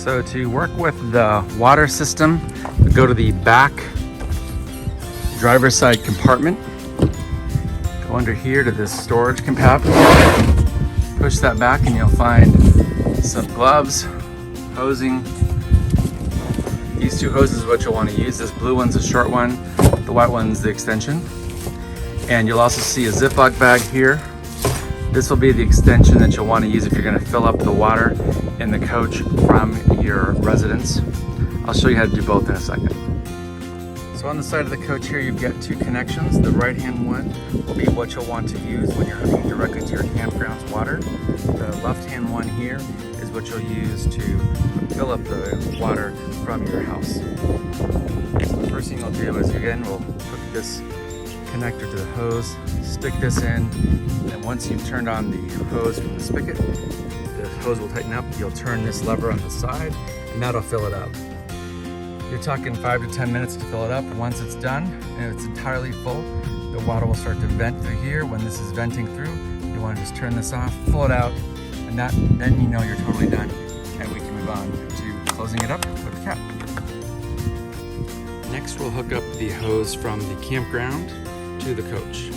So to work with the water system, go to the back driver's side compartment. Go under here to this storage compartment. Push that back and you'll find some gloves, hosing. These two hoses are what you'll want to use. This blue one's a short one, the white one's the extension. And you'll also see a Ziploc bag here. This will be the extension that you'll want to use if you're going to fill up the water in the coach from your residence. I'll show you how to do both in a second. So on the side of the coach here, you've got two connections. The right hand one will be what you'll want to use when you're hooking directly to your campground's water. The left hand one here is what you'll use to fill up the water from your house. So the first thing you'll do is, again, we'll hook this connector to the hose, stick this in, and once you've turned on the hose from the spigot, the hose will tighten up. You'll turn this lever on the side and that'll fill it up. You're talking 5 to 10 minutes to fill it up. Once it's done and it's entirely full, the water will start to vent through here. When this is venting through, you want to just turn this off, pull it out, and then you know you're totally done, and we can move on to closing it up with the cap. Next, we'll hook up the hose from the campground to the coach.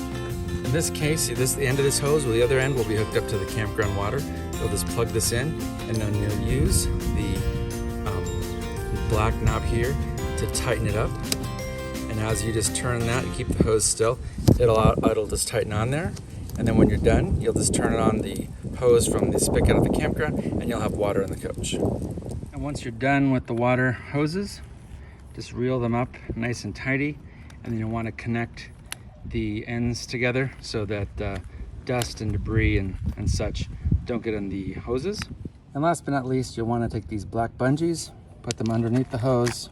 In this case, the end of this hose, or the other end, will be hooked up to the campground water. You'll just plug this in, and then you'll use the black knob here to tighten it up. And as you just turn that, you keep the hose still, it'll just tighten on there. And then when you're done, you'll just turn it on the hose from the spigot of the campground, and you'll have water in the coach. And once you're done with the water hoses, just reel them up nice and tidy, and then you'll want to connect the ends together so that dust and debris and such don't get in the hoses. And last but not least, you'll want to take these black bungees, put them underneath the hose,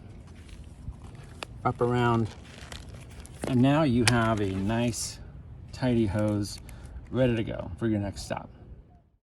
up around, and now you have a nice tidy hose ready to go for your next stop.